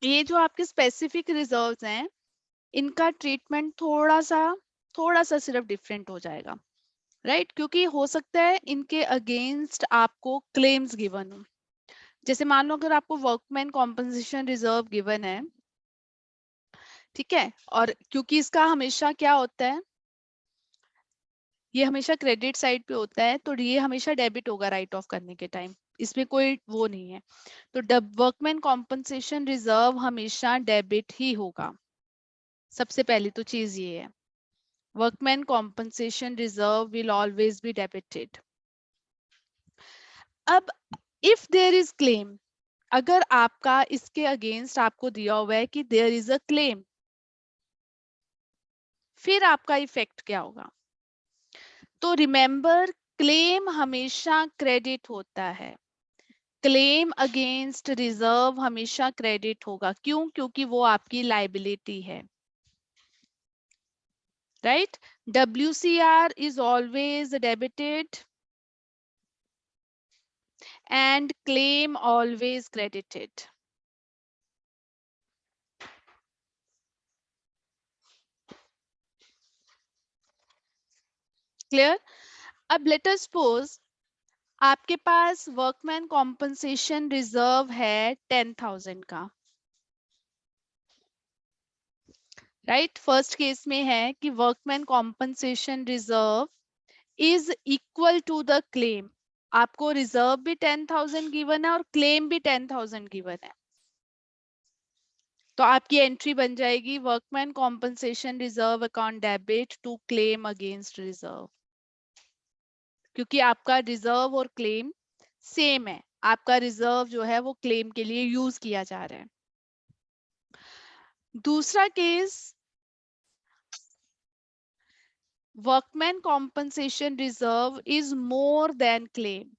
ये जो आपके स्पेसिफिक रिजर्व्स हैं, इनका ट्रीटमेंट थोड़ा सा सिर्फ डिफरेंट हो जाएगा, राइट? क्योंकि हो सकता है इनके अगेंस्ट आपको क्लेम्स गिवन हो। जैसे मान लो अगर आपको वर्कमैन कॉम्पनसेशन रिजर्व गिवन है, ठीक है, और क्योंकि इसका हमेशा क्या होता है, ये हमेशा क्रेडिट साइड पे होता है, तो ये हमेशा डेबिट होगा राइट ऑफ करने के टाइम, इसमें कोई वो नहीं है। तो वर्कमैन कॉम्पनसेशन रिजर्व हमेशा डेबिट ही होगा। सबसे पहली तो चीज ये है, workman compensation reserve will always be debited. अब इफ देयर इज क्लेम, अगर आपका इसके अगेंस्ट आपको दिया हुआ है कि देयर इज अ क्लेम, फिर आपका इफेक्ट क्या होगा? तो रिमेंबर, क्लेम हमेशा क्रेडिट होता है। क्लेम अगेंस्ट रिजर्व हमेशा क्रेडिट होगा। क्यों? क्योंकि वो आपकी लाइबिलिटी है, right? WCR is always debited and claim always credited. Clear? अब let us suppose आपके पास वर्कमैन कॉम्पनसेशन रिजर्व है 10,000 का, राइट? फर्स्ट केस में है कि workman compensation reserve is equal to the claim. आपको रिजर्व भी 10,000 गिवन है और क्लेम भी 10,000 गिवन है, तो आपकी एंट्री बन जाएगी workman compensation reserve account debit to claim against reserve, क्योंकि आपका रिजर्व और क्लेम सेम है। आपका रिजर्व जो है वो क्लेम के लिए यूज किया जा रहा है। दूसरा case, workman compensation reserve is more than claim.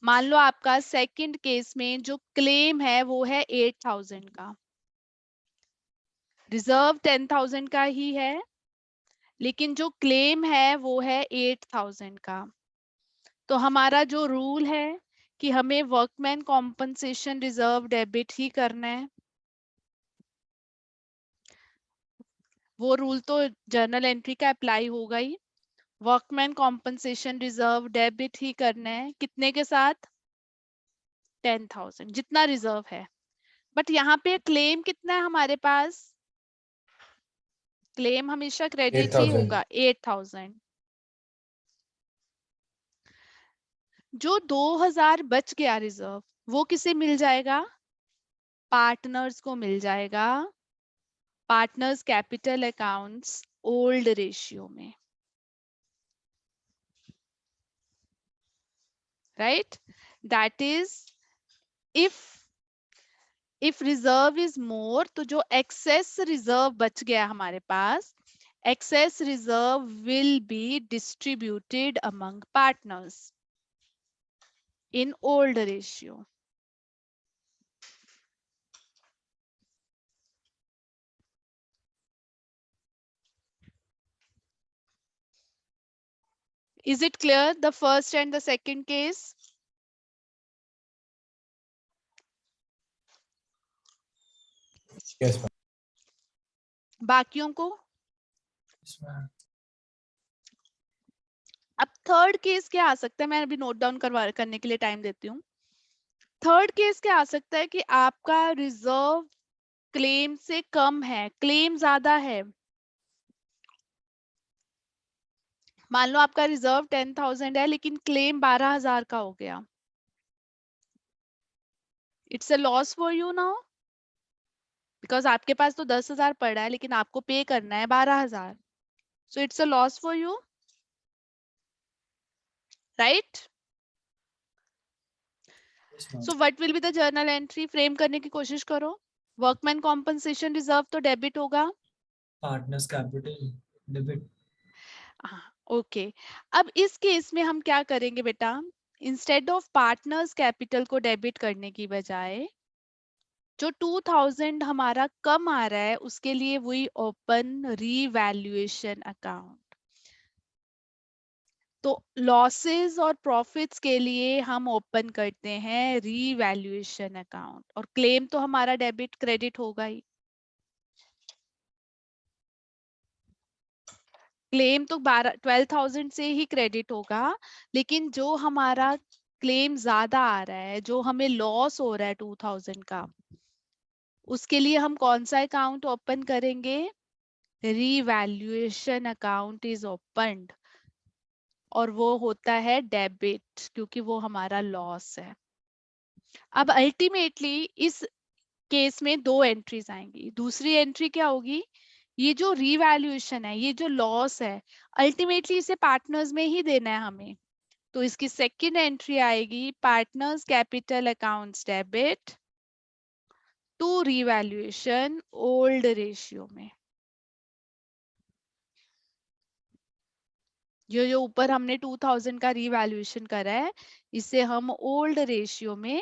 मान लो आपका सेकंड केस में जो क्लेम है वो है 8,000 का, रिजर्व 10,000 का ही है, लेकिन जो क्लेम है वो है 8,000 का। तो हमारा जो रूल है कि हमें वर्कमैन कॉम्पनसेशन रिजर्व डेबिट ही करना है, वो रूल तो जर्नल एंट्री का अप्लाई होगा ही। वर्कमैन कॉम्पनसेशन रिजर्व डेबिट ही करना है, कितने के साथ? 10,000, जितना रिजर्व है। बट यहाँ पे क्लेम कितना है हमारे पास? क्लेम हमेशा क्रेडिट ही 8,000। होगा, 8,000। जो 2,000 बच गया रिजर्व, वो किसे मिल जाएगा? पार्टनर्स को मिल जाएगा, partners capital accounts old ratio में, right? That is if reserve is more, तो जो एक्सेस रिजर्व बच गया हमारे पास, excess reserve will be distributed among partners in old ratio. Is it clear, the first and the second case? Yes, ma'am. बाकियों को? Yes, ma'am. अब third case क्या आ सकता है, मैं अभी नोट डाउन करने के लिए टाइम देती हूँ। थर्ड केस क्या आ सकता है कि आपका रिजर्व क्लेम से कम है, क्लेम ज्यादा है। मान लो आपका रिजर्व 10,000 है लेकिन क्लेम 12,000 का हो गया। It's a loss for you now, because आपके पास तो 10,000 पड़ा है लेकिन आपको पे करना है 12,000, so it's a loss for you, right? Yes, ma'am. So what will be the journal entry? Frame करने की कोशिश करो। वर्कमैन कॉम्पनसेशन रिजर्व तो डेबिट होगा, Partners capital debit. हाँ, ओके। अब इस केस में हम क्या करेंगे बेटा, इंस्टेड ऑफ पार्टनर्स कैपिटल को डेबिट करने की बजाय जो 2,000 हमारा कम आ रहा है उसके लिए वही ओपन रीवैल्यूएशन अकाउंट। तो लॉसेस और प्रॉफिट्स के लिए हम ओपन करते हैं रीवैल्यूएशन अकाउंट, और क्लेम तो हमारा डेबिट क्रेडिट होगा ही। क्लेम तो 12,000 से ही क्रेडिट होगा, लेकिन जो हमारा क्लेम ज्यादा आ रहा है, जो हमें लॉस हो रहा है 2,000 का, उसके लिए हम कौन सा अकाउंट ओपन करेंगे? रीवैल्यूएशन अकाउंट इज ओपन्ड, और वो होता है डेबिट, क्योंकि वो हमारा लॉस है। अब अल्टीमेटली इस केस में दो एंट्रीज आएंगी। दूसरी एंट्री क्या होगी? ये जो रीवैल्यूएशन है, ये जो लॉस है, अल्टीमेटली इसे पार्टनर्स में ही देना है हमें। तो इसकी सेकंड एंट्री आएगी partners capital accounts debit to revaluation old ratio में। जो ऊपर हमने 2000 का रीवैल्यूएशन करा है, इसे हम ओल्ड रेशियो में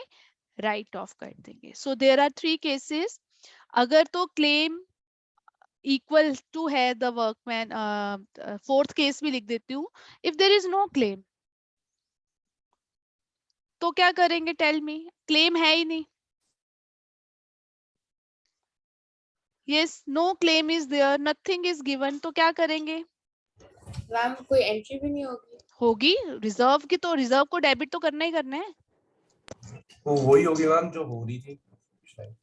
राइट ऑफ कर देंगे। So there are 3 cases. अगर तो क्लेम इक्वल टू है द वर्कमैन, फोर्थ केस भी लिख देती हूँ, if there is no claim, तो क्या करेंगे? टेल मी, क्लेम है ही नहीं। Yes, no claim is there, nothing is given, तो क्या करेंगे? मैम कोई एंट्री भी नहीं होगी? होगी रिजर्व की, तो रिजर्व को डेबिट तो करना ही करना है। वो वही होगी मैम जो हो रही थी शायद।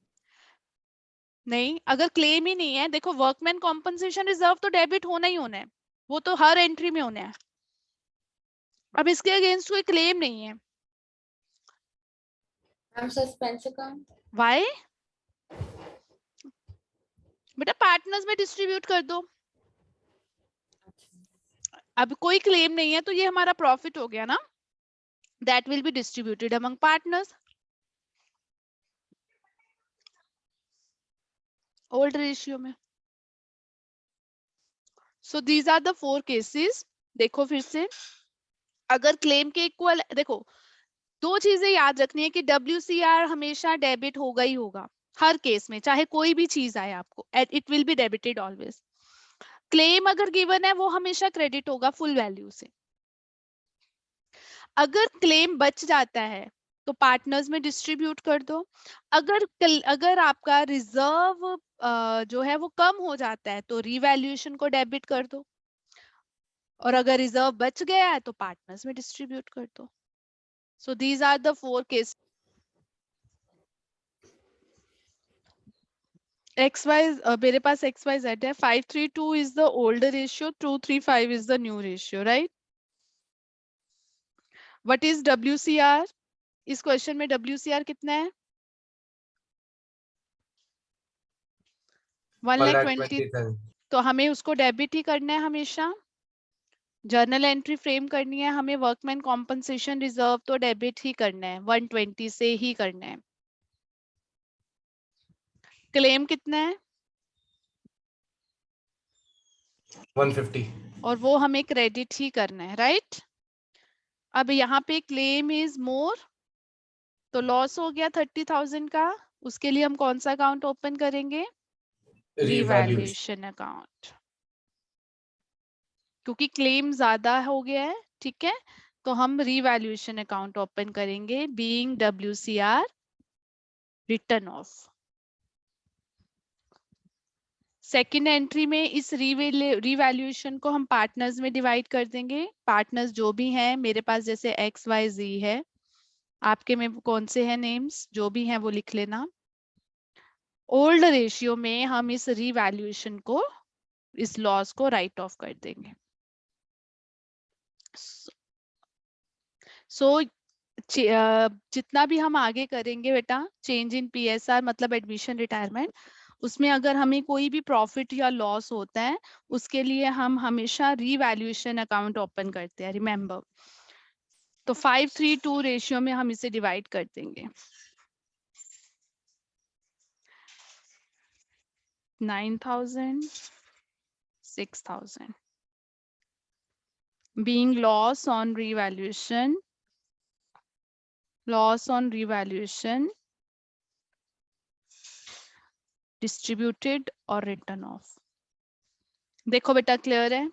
नहीं, अगर क्लेम ही नहीं है, देखो वर्कमैन कॉम्पनसेशन रिजर्व तो डेबिट होना ही होना है, वो तो हर एंट्री में होना है। अब इसके अगेंस्ट कोई क्लेम नहीं है। Ma'am suspense account? वाई? बेटा पार्टनर्स में डिस्ट्रीब्यूट कर दो। अब कोई क्लेम नहीं है, तो ये हमारा प्रॉफिट हो गया ना, that will be distributed among partners old ratio में। So these are the 4 cases. देखो फिर से, अगर क्लेम के इक्वल, देखो दो चीजें याद रखनी है कि WCR हमेशा डेबिट होगा ही होगा हर केस में, चाहे कोई भी चीज आए आपको, it will be debited always. Claim अगर गिवन है, वो हमेशा क्रेडिट होगा फुल वैल्यू से। अगर क्लेम बच जाता है तो पार्टनर्स में डिस्ट्रीब्यूट कर दो। अगर आपका रिजर्व जो है वो कम हो जाता है, तो रीवैल्यूएशन को डेबिट कर दो, और अगर रिजर्व बच गया है तो पार्टनर्स में डिस्ट्रीब्यूट कर दो। So these are the 4 case. मेरे पास XYZ है। 532 is the older ratio, 235 is the new ratio, right? What is WCR? इस क्वेश्चन में WCR कितना है? 1,20,000। तो हमें उसको डेबिट ही करना है हमेशा। जर्नल एंट्री फ्रेम करनी है हमें, वर्कमैन कॉम्पनसेशन रिजर्व तो डेबिट ही करना है, 120 से ही करना है। क्लेम कितना है? 150, और वो हमें क्रेडिट ही करना है, राइट? अब यहाँ पे क्लेम इज मोर, तो लॉस हो गया 30,000 का। उसके लिए हम कौन सा अकाउंट ओपन करेंगे? रिवैल्यूएशन अकाउंट, क्योंकि क्लेम ज्यादा हो गया है, ठीक है? तो हम रिवैल्यूएशन अकाउंट ओपन करेंगे, being WCR return of. Second entry में इस रिवैल्यूएशन को हम पार्टनर्स में डिवाइड कर देंगे। पार्टनर्स जो भी हैं, मेरे पास जैसे XYZ है, आपके में कौन से हैं नेम्स, जो भी हैं वो लिख लेना। ओल्ड रेशियो में हम इस रिवैल्यूएशन को, इस लॉस को राइट ऑफ कर देंगे। सो जितना भी हम आगे करेंगे बेटा, चेंज इन PSR मतलब एडमिशन रिटायरमेंट, उसमें अगर हमें कोई भी प्रॉफिट या लॉस होता है, उसके लिए हम हमेशा रीवैल्यूएशन अकाउंट ओपन करते हैं, रिमेंबर। तो 532 रेशियो में हम इसे डिवाइड कर देंगे। 9,000, 6,000 being loss on revaluation, distributed और written off। देखो बेटा क्लियर है?